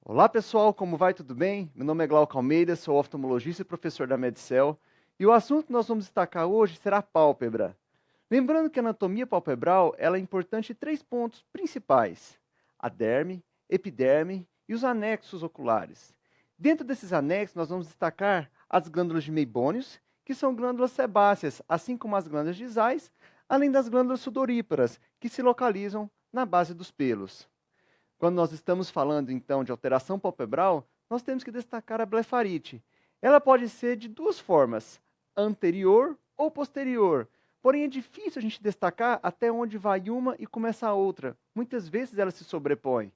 Olá pessoal, como vai? Tudo bem? Meu nome é Glauco Almeida, sou oftalmologista e professor da Medicel, e o assunto que nós vamos destacar hoje será a pálpebra. Lembrando que a anatomia palpebral ela é importante em três pontos principais: a derme, epiderme e os anexos oculares. Dentro desses anexos, nós vamos destacar as glândulas de Meibônios, que são glândulas sebáceas, assim como as glândulas gisais, além das glândulas sudoríparas, que se localizam na base dos pelos. Quando nós estamos falando, então, de alteração palpebral, nós temos que destacar a blefarite. Ela pode ser de duas formas, anterior ou posterior. Porém, é difícil a gente destacar até onde vai uma e começa a outra. Muitas vezes ela se sobrepõe.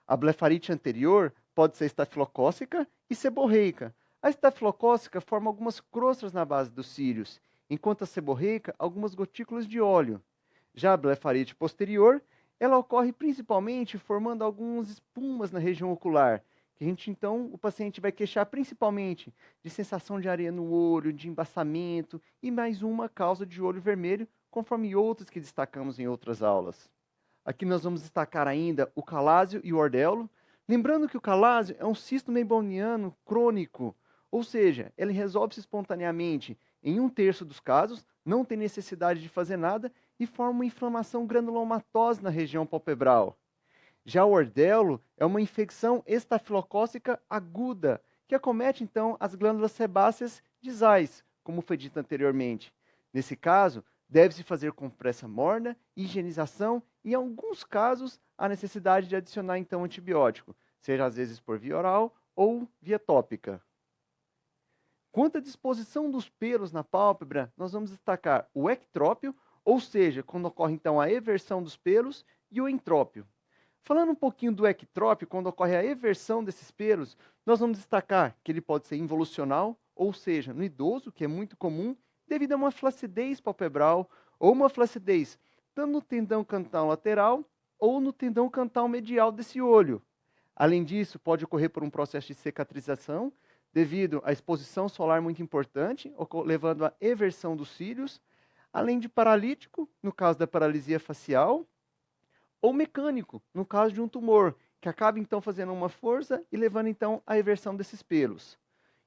A blefarite anterior pode ser estafilocócica e seborreica. A estafilocócica forma algumas crostas na base dos cílios, enquanto a seborreica, algumas gotículas de óleo. Já a blefarite posterior, ela ocorre principalmente formando algumas espumas na região ocular, que então, o paciente vai queixar principalmente de sensação de areia no olho, de embaçamento e mais uma causa de olho vermelho, conforme outras que destacamos em outras aulas. Aqui nós vamos destacar ainda o calásio e o ordelo. Lembrando que o calásio é um cisto meiboniano crônico, ou seja, ele resolve-se espontaneamente em 1/3 dos casos, não tem necessidade de fazer nada e forma uma inflamação granulomatosa na região palpebral. Já o ordelo é uma infecção estafilocócica aguda, que acomete então as glândulas sebáceas gisais, como foi dito anteriormente. Nesse caso, deve-se fazer compressa morna, higienização e, em alguns casos, a necessidade de adicionar então antibiótico, seja às vezes por via oral ou via tópica. Quanto à disposição dos pelos na pálpebra, nós vamos destacar o ectrópio, ou seja, quando ocorre então a eversão dos pelos, e o entrópio. Falando um pouquinho do ectrópio, quando ocorre a eversão desses pelos, nós vamos destacar que ele pode ser involucional, ou seja, no idoso, que é muito comum, devido a uma flacidez palpebral ou uma flacidez tanto no tendão cantal lateral ou no tendão cantal medial desse olho. Além disso, pode ocorrer por um processo de cicatrização, devido à exposição solar muito importante, levando à eversão dos cílios, além de paralítico, no caso da paralisia facial, ou mecânico, no caso de um tumor, que acaba então fazendo uma força e levando então à eversão desses pelos.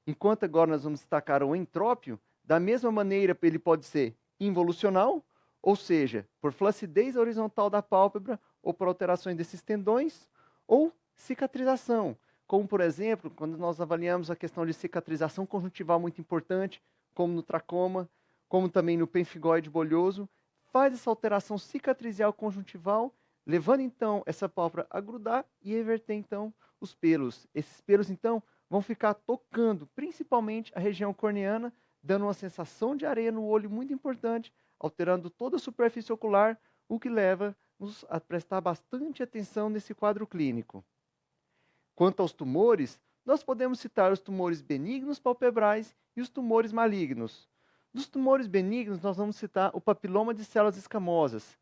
Enquanto agora nós vamos destacar o entrópio, da mesma maneira ele pode ser involucional, ou seja, por flacidez horizontal da pálpebra ou por alterações desses tendões, ou cicatrização, como por exemplo, quando nós avaliamos a questão de cicatrização conjuntival muito importante, como no tracoma, como também no pemphigoide bolhoso, faz essa alteração cicatricial conjuntival, levando então essa pálpebra a grudar e reverter então os pelos. Esses pelos então vão ficar tocando principalmente a região corneana, dando uma sensação de areia no olho muito importante, alterando toda a superfície ocular, o que leva-nos a prestar bastante atenção nesse quadro clínico. Quanto aos tumores, nós podemos citar os tumores benignos palpebrais e os tumores malignos. Dos tumores benignos, nós vamos citar o papiloma de células escamosas.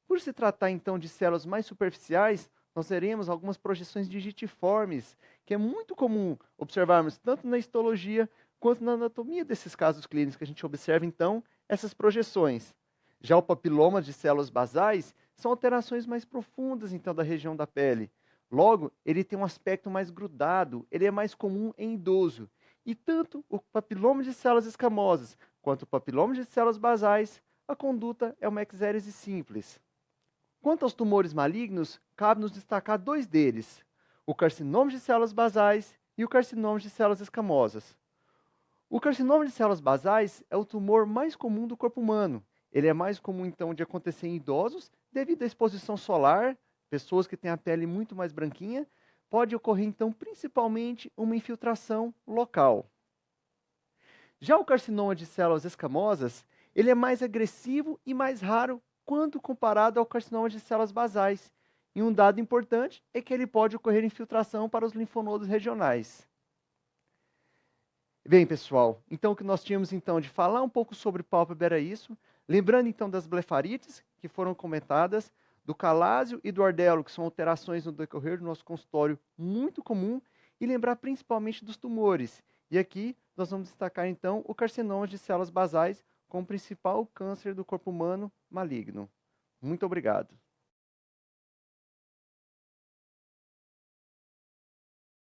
Por se tratar então de células mais superficiais, nós teremos algumas projeções digitiformes, que é muito comum observarmos tanto na histologia quanto na anatomia desses casos clínicos, que a gente observa então essas projeções. Já o papiloma de células basais são alterações mais profundas então da região da pele. Logo, ele tem um aspecto mais grudado, ele é mais comum em idoso. E tanto o papiloma de células escamosas quanto o papiloma de células basais, a conduta é uma exérese simples. Quanto aos tumores malignos, cabe-nos destacar dois deles: o carcinoma de células basais e o carcinoma de células escamosas. O carcinoma de células basais é o tumor mais comum do corpo humano. Ele é mais comum, então, de acontecer em idosos devido à exposição solar, pessoas que têm a pele muito mais branquinha. Pode ocorrer, então, principalmente uma infiltração local. Já o carcinoma de células escamosas, ele é mais agressivo e mais raro quando comparado ao carcinoma de células basais. E um dado importante é que ele pode ocorrer infiltração para os linfonodos regionais. Bem, pessoal, então o que nós tínhamos então de falar um pouco sobre pálpebra era isso. Lembrando então das blefarites, que foram comentadas, do calásio e do ordelo, que são alterações no decorrer do nosso consultório muito comum, e lembrar principalmente dos tumores. E aqui nós vamos destacar então o carcinoma de células basais como principal câncer do corpo humano maligno. Muito obrigado.